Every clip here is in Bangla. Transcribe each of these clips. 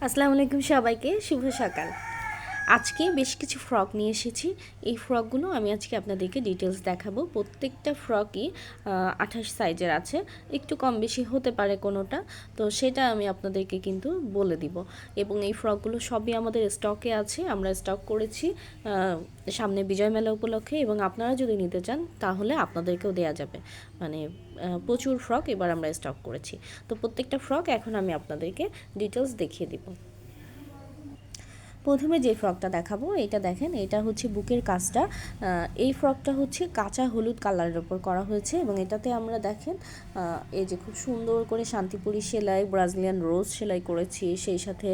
আসসালামু আলাইকুম সবাইকে, শুভ সকাল। আজকে বেশ কিছু ফ্রক নিয়ে এসেছি। এই ফ্রকগুলো আমি আজকে আপনাদেরকে ডিটেলস দেখাবো। প্রত্যেকটা ফ্রকই 28 সাইজের আছে, একটু কম বেশি হতে পারে কোনোটা, তো সেটা আমি আপনাদেরকে কিন্তু বলে দিব। এবং এই ফ্রকগুলো সবই আমাদের স্টকে আছে, আমরা স্টক করেছি সামনে বিজয় মেলা উপলক্ষে, এবং আপনারা যদি নিতে চান তাহলে আপনাদেরকেও দেয়া যাবে। মানে প্রচুর ফ্রক এবার আমরা স্টক করেছি। তো প্রত্যেকটা ফ্রক এখন আমি আপনাদেরকে ডিটেলস দেখিয়ে দিব। প্রথমে যে ফ্রকটা দেখাবো এটা দেখেন, এটা হচ্ছে বুকের কাজটা। এই ফ্রকটা হচ্ছে কাঁচা হলুদ কালারের ওপর করা হয়েছে, এবং এটাতে আমরা দেখেন এই যে খুব সুন্দর করে শান্তিপুরি সেলাই, ব্রাজিলিয়ান রোজ সেলাই করেছি, সেই সাথে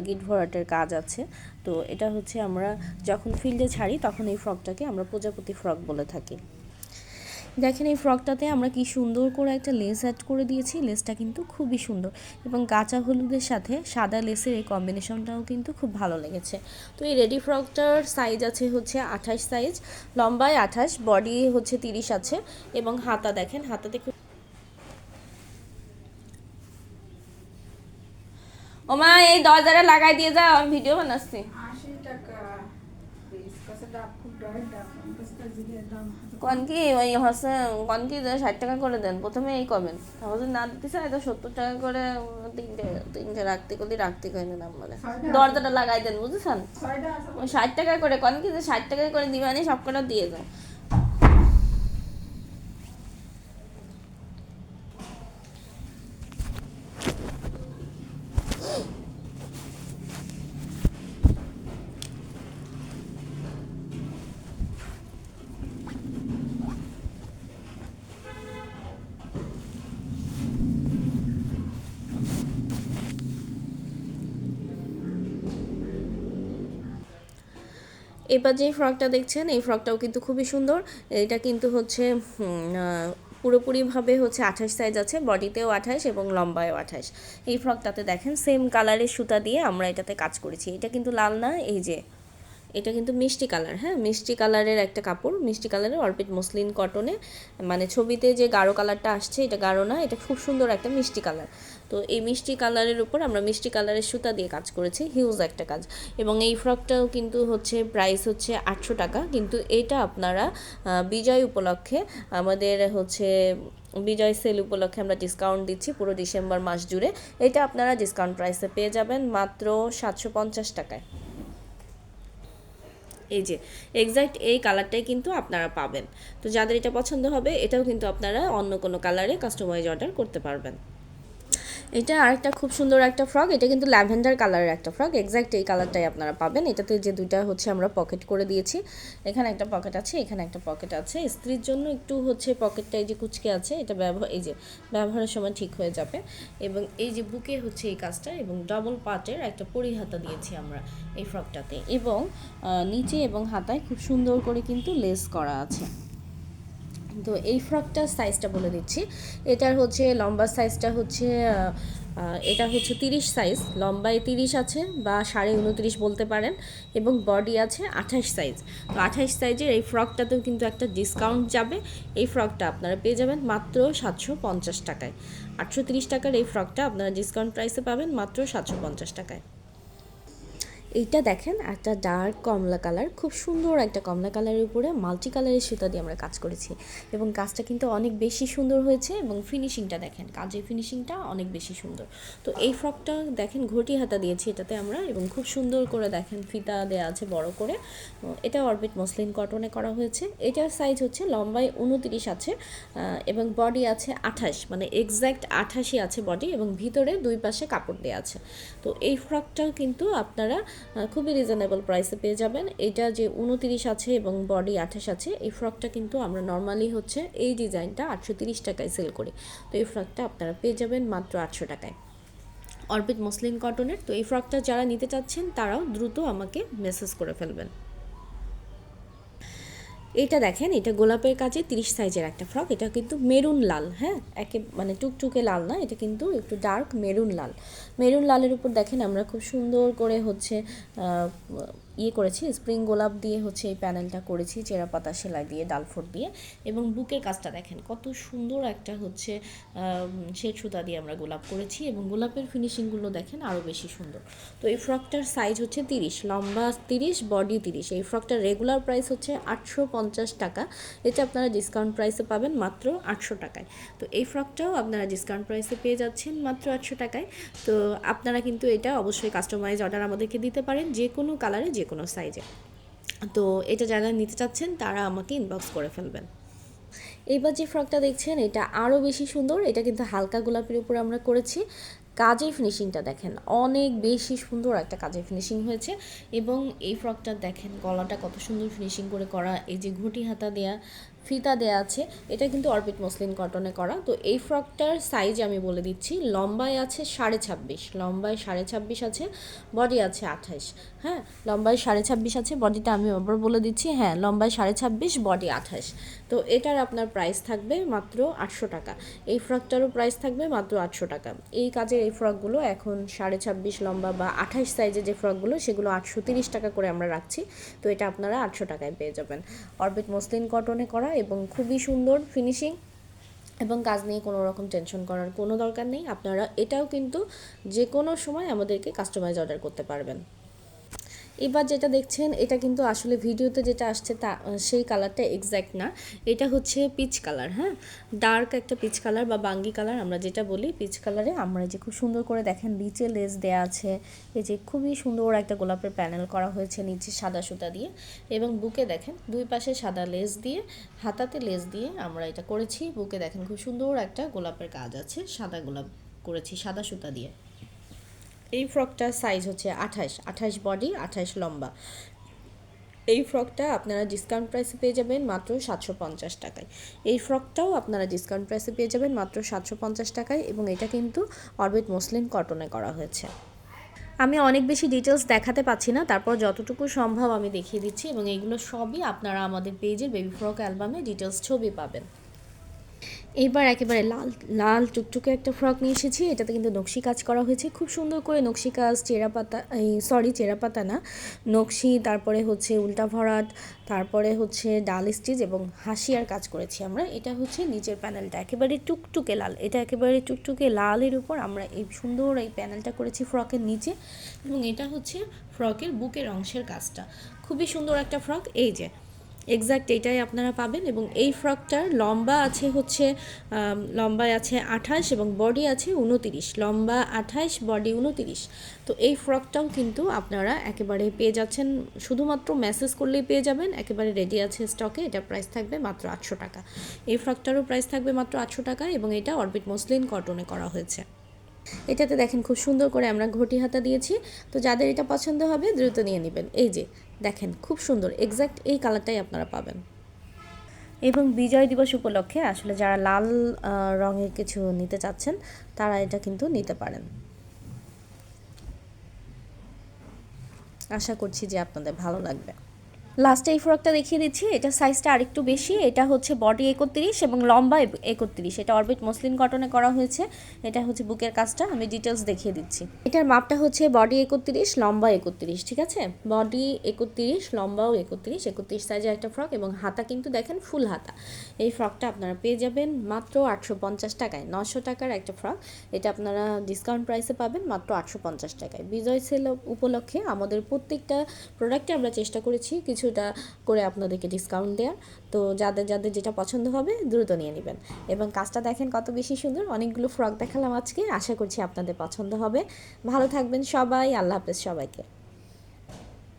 গিট ভরাটের কাজ আছে। তো এটা হচ্ছে আমরা যখন ফিল্ডে ছাড়ি তখন এই ফ্রকটাকে আমরা প্রজাপতি ফ্রক বলে থাকি। দেখেন এই ফ্রকটাতে আমরা কি সুন্দর করে একটা লেস অ্যাড করে দিয়েছি, লেসটা কিন্তু খুবই সুন্দর, এবং কাঁচা হলুদের সাথে সাদা লেসের এই কম্বিনেশনটাও কিন্তু খুব ভালো লেগেছে। তো এই রেডি ফ্রকটার সাইজ আছে হচ্ছে 28 সাইজ, লম্বায় 28, বডি হচ্ছে 30 আছে, এবং হাতা দেখেন, হাতাতে খুব ওমা এই দরজাটা লাগাই দিয়ে যাও, আমি ভিডিও বানাচ্ছি। 80 টাকা পিস কাছে ডাব খুব ডায়ের ডাব জিরের দাম কন কি ওই হচ্ছে কন কি 60 টাকা করে দেন, প্রথমে এই কমেন আমাদের না দিতে চাই তো 70 টাকা করে তিনটে তিনটে রাখতে কইনি নাম্বারে দরজাটা লাগাই দেন, বুঝেছেন? ছয়টা আছে ওই 60 টাকা করে কন কি 60 টাকা করে দিবানি, সব কটা দিয়ে যাও। এবার যে ফ্রকটা দেখছেন এই ফ্রকটাও কিন্তু খুবই সুন্দর। এটা কিন্তু হচ্ছে পুরোপুরিভাবে হচ্ছে 28 সাইজ আছে, বডিতেও 28 এবং লম্বায়ও 28। এই ফ্রকটাতে দেখেন সেম কালারের সুতা দিয়ে আমরা এটাতে কাজ করেছি। এটা কিন্তু লাল না, এই যে এটা কিন্তু মিষ্টি কালার, হ্যাঁ মিষ্টি কালারের একটা কাপড়, মিষ্টি কালারের অর্পিট মসলিন কটনে, মানে ছবিতে যে গাঢ় কালারটা আসছে এটা গাঢ় না, এটা খুব সুন্দর একটা মিষ্টি কালার। তো এই মিষ্টি কালারের উপর আমরা মিষ্টি কালারের সুতা দিয়ে কাজ করেছি, হিউজ একটা কাজ। এবং এই ফ্রকটাও কিন্তু হচ্ছে প্রাইস হচ্ছে 800 টাকা, কিন্তু এটা আপনারা বিজয় উপলক্ষে আমাদের হচ্ছে বিজয় সেল উপলক্ষে আমরা ডিসকাউন্ট দিচ্ছি পুরো ডিসেম্বর মাস জুড়ে। এটা আপনারা ডিসকাউন্ট প্রাইসে পেয়ে যাবেন মাত্র 750 টাকায়। এই যে এক্স্যাক্ট এই কালারটাই কিন্তু আপনারা পাবেন। তো যাদের এটা পছন্দ হবে এটাও কিন্তু আপনারা অন্য কোনো কালারে কাস্টমাইজ অর্ডার করতে পারবেন। এটা আরেকটা খুব সুন্দর একটা ফ্রক, এটা কিন্তু ল্যাভেন্ডার কালারের একটা ফ্রক, এক্স্যাক্ট এই কালারটাই আপনারা পাবেন। এটাতে যে দুইটা হচ্ছে আমরা পকেট করে দিয়েছি, এখানে একটা পকেট আছে, এখানে একটা পকেট আছে, স্ত্রীর জন্য একটু হচ্ছে পকেটটা এই যে কুচকে আছে, এটা এই যে ব্যবহারের সময় ঠিক হয়ে যাবে। এবং এই যে বুকে হচ্ছে এই কাজটা, এবং ডবল পার্টের একটা পরিহাতা দিয়েছি আমরা এই ফ্রকটাতে, এবং নিচে এবং হাতায় খুব সুন্দর করে কিন্তু লেস করা আছে। তো এই ফ্রকটার সাইজটা বলে দিচ্ছি, এটার হচ্ছে লম্বা সাইজটা হচ্ছে এটা হচ্ছে 30 সাইজ, লম্বায় 30 আছে বা 29.5 বলতে পারেন, এবং বডি আছে 28 সাইজ। তো 28 সাইজের এই ফ্রকটাতেও কিন্তু একটা ডিসকাউন্ট যাবে। এই ফ্রকটা আপনারা পেয়ে যাবেন মাত্র 750 টাকায়। 830 টাকার এই ফ্রকটা আপনারা ডিসকাউন্ট প্রাইসে পাবেন মাত্র 750 টাকায়। এইটা দেখেন একটা ডার্ক কমলা কালার, খুব সুন্দর একটা কমলা কালারের উপরে মাল্টি কালারের সুতা দিয়ে আমরা কাজ করেছি, এবং কাজটা কিন্তু অনেক বেশি সুন্দর হয়েছে, এবং ফিনিশিংটা দেখেন, কাজের ফিনিশিংটা অনেক বেশি সুন্দর। তো এই ফ্রকটা দেখেন ঘটি হাতা দিয়েছি এটাতে আমরা, এবং খুব সুন্দর করে দেখেন ফিতা দেওয়া আছে বড় করে। এটা অরবিট মসলিন কটনে করা হয়েছে। এটার সাইজ হচ্ছে লম্বায় 29 আছে, এবং বডি আছে 28, মানে এক্স্যাক্ট 28ই আছে বডি, এবং ভিতরে দুই পাশে কাপড় দেওয়া আছে। তো এই ফ্রকটাও কিন্তু আপনারা খুবই রিজনেবল প্রাইসে পেয়ে যাবেন। এটা যে 29 আছে এবং বডি 28 আছে, এই ফ্রকটা কিন্তু আমরা নর্মালি হচ্ছে এই ডিজাইনটা 830 টাকায় সেল করি। তো এই ফ্রকটা আপনারা পেয়ে যাবেন মাত্র 800 টাকায়, অরবিট মসলিন কটনের। তো এই ফ্রকটা যারা নিতে চাচ্ছেন তারাও দ্রুত আমাকে মেসেজ করে ফেলবেন। এটা দেখেন, এটা গোলাপের কাজে 30 সাইজের একটা ফ্রক, এটা কিন্তু মেরুন লাল, হ্যাঁ মানে টুকটুকে লাল না, এটা কিন্তু একটু ডার্ক মেরুন লাল। মেরুন লালের উপর দেখেন আমরা খুব সুন্দর করে হচ্ছে ইয়ে করেছি, স্প্রিং গোলাপ দিয়ে হচ্ছে এই প্যানেলটা করেছি, চেরা পাতা সেলাই দিয়ে, ডালফোট দিয়ে। এবং বুকের কাজটা দেখেন কত সুন্দর একটা হচ্ছে শ্বেত সুতা দিয়ে আমরা গোলাপ করেছি, এবং গোলাপের ফিনিশিংগুলো দেখেন আরও বেশি সুন্দর। তো এই ফ্রকটার সাইজ হচ্ছে 30, লম্বা 30, বডি 30। এই ফ্রকটার রেগুলার প্রাইস হচ্ছে 850 টাকা, এটা আপনারা ডিসকাউন্ট প্রাইসে পাবেন মাত্র 800 টাকায়। তো এই ফ্রকটাও আপনারা ডিসকাউন্ট প্রাইসে পেয়ে যাচ্ছেন মাত্র 800 টাকায়। তো আপনারা কিন্তু এটা অবশ্যই কাস্টমাইজ অর্ডার আমাদেরকে দিতে পারেন, যে কোনো কালারে, যে কোনো সাইজে। তো এটা যারা নিতে চাচ্ছেন তারা আমাকে ইনবক্স করে ফেলবেন। এইবার যে ফ্রকটা দেখছেন এটা আরও বেশি সুন্দর, এটা কিন্তু হালকা গোলাপের উপর আমরা করেছি। কাজের ফিনিশিংটা দেখেন অনেক বেশি সুন্দর একটা কাজের ফিনিশিং হয়েছে। এবং এই ফ্রকটা দেখেন গলাটা কত সুন্দর ফিনিশিং করে করা, এই যে ঘটি হাতা দেয়া, ফিতা দেয়া আছে, এটা কিন্তু অরবিট মসলিন কটনে করা। তো এই ফ্রকটার সাইজ আমি বলে দিচ্ছি, লম্বায় আছে 26.5, লম্বায় 26.5 আছে, বডি আছে 28। হ্যাঁ, লম্বায় 26.5 আছে, বডিটা আমি আবার বলে দিচ্ছি, হ্যাঁ লম্বায় 26.5, বডি 28। তো এটার আপনার প্রাইস থাকবে মাত্র 800 টাকা। এই ফ্রকটারও প্রাইস থাকবে মাত্র 800 টাকা। এই কাজের এই ফ্রকগুলো এখন 26.5 লম্বা বা 28 সাইজের যে ফ্রকগুলো, সেগুলো 830 টাকা করে আমরা রাখছি। তো এটা আপনারা 800 টাকায় পেয়ে যাবেন। অরবিট মসলিন কটনে করা এবং খুবই সুন্দর ফিনিশিং, এবং কাজ নিয়ে কোনো রকম টেনশন করার কোনো দরকার নেই। আপনারা এটাও কিন্তু যে কোনো সময় আমাদেরকে কাস্টমাইজ অর্ডার করতে পারবেন। এবার যেটা দেখছেন এটা কিন্তু আসলে ভিডিওতে যেটা আসছে তা সেই কালারটা এক্স্যাক্ট না, এটা হচ্ছে পিচ কালার। হ্যাঁ, ডার্ক একটা পিচ কালার বা বাঙ্গি কালার আমরা যেটা বলি, পিচ কালারে আমরা যে খুব সুন্দর করে দেখেন নিচে লেস দেয়া আছে, এই যে খুবই সুন্দর একটা গোলাপের প্যানেল করা হয়েছে নিচে সাদা সুতা দিয়ে, এবং বুকে দেখেন দুই পাশে সাদা লেস দিয়ে, হাতাতে লেস দিয়ে আমরা এটা করেছি। বুকে দেখেন খুব সুন্দর একটা গোলাপের কাজ আছে, সাদা গোলাপ করেছি সাদা সুতা দিয়ে। এই ফ্রকটার সাইজ হচ্ছে 28 বডি, 28 লম্বা। এই ফ্রকটা আপনারা ডিসকাউন্ট প্রাইসে পেয়ে যাবেন মাত্র 750 টাকায়। এই ফ্রকটাও আপনারা ডিসকাউন্ট প্রাইসে পেয়ে যাবেন মাত্র 750 টাকায়, এবং এটা কিন্তু অরবিট মসলিন কটনে করা হয়েছে। আমি অনেক বেশি ডিটেলস দেখাতে পাচ্ছি না, তারপর যতটুকু সম্ভব আমি দেখিয়ে দিচ্ছি, এবং এইগুলো সবই আপনারা আমাদের পেজের বেবি ফ্রক অ্যালবামে ডিটেলস ছবি পাবেন। এইবার একেবারে লাল লাল টুকটুকে একটা ফ্রক নিয়ে এসেছি, এটাতে কিন্তু নকশি কাজ করা হয়েছে খুব সুন্দর করে, নকশি কাজ, চেরা পাতা, চেরা পাতা না, নকশি, তারপরে হচ্ছে উল্টা ভরাট, তারপরে হচ্ছে ডাল স্টিচ এবং হাসিয়ার কাজ করেছি আমরা। এটা হচ্ছে নিচের প্যানেলটা একেবারে টুকটুকে লাল, এটা একেবারে টুকটুকে লালের উপর আমরা এই সুন্দর এই প্যানেলটা করেছি ফ্রকের নিচে, এবং এটা হচ্ছে ফ্রকের বুকের অংশের কাজটা। খুবই সুন্দর একটা ফ্রক, এই যে এক্স্যাক্ট এটাই আপনারা পাবেন। এবং এই ফ্রকটার লম্বা আছে হচ্ছে লম্বায় আছে 28 এবং বডি আছে 29, লম্বা 28, বডি 29। তো এই ফ্রকটাও কিন্তু আপনারা একেবারে পেয়ে যাচ্ছেন, শুধুমাত্র মেসেজ করলেই পেয়ে যাবেন, একেবারে রেডি আছে স্টকে। এটা প্রাইস থাকবে মাত্র 800 টাকা। এই ফ্রকটারও প্রাইস থাকবে মাত্র 800 টাকা, এবং এটা অরবিট মসলিন কটনে করা হয়েছে। এটাতে দেখেন খুব সুন্দর করে আমরা ঘটি হাতা দিয়েছি। তো যাদের এটা পছন্দ হবে দ্রুত নিয়ে নেবেন। এই যে দেখেন খুব সুন্দর, এক্স্যাক্ট এই কালারটাই আপনারা পাবেন। এবং বিজয় দিবস উপলক্ষে আসলে যারা লাল রঙের কিছু নিতে চাচ্ছেন তারা এটা কিন্তু নিতে পারেন। আশা করছি যে আপনাদের ভালো লাগবে। লাস্টে এই ফ্রকটা দেখিয়ে দিচ্ছি, এটা সাইজটা আরেকটু বেশি, এটা হচ্ছে বডি 31 এবং লম্বা 31। এটা অরবিট মসলিন কটনে করা হয়েছে। এটা হচ্ছে বুকের কাজটা আমি ডিটেলস দেখিয়ে দিচ্ছি। এটার মাপটা হচ্ছে বডি 31, লম্বা 31, ঠিক আছে, বডি 31, লম্বাও 31 সাইজের একটা ফ্রক, এবং হাতা কিন্তু দেখেন ফুল হাতা। এই ফ্রকটা আপনারা পেয়ে যাবেন মাত্র 850 টাকায়। 900 টাকার একটা ফ্রক, এটা আপনারা ডিসকাউন্ট প্রাইসে পাবেন মাত্র 850 টাকায়। বিজয় সেল উপলক্ষে আমাদের প্রত্যেকটা প্রোডাক্টে আমরা চেষ্টা করেছি কিছুটা করে আপনাদেরকে ডিসকাউন্ট দেওয়ার। তো যাদের যাদের যেটা পছন্দ হবে দ্রুত নিয়ে নেবেন। এবং কাজটা দেখেন কত বেশি সুন্দর, অনেকগুলো ফ্রক দেখালাম আজকে, আশা করছি আপনাদের পছন্দ হবে। ভালো থাকবেন সবাই, আল্লাহ হাফেজ সবাইকে।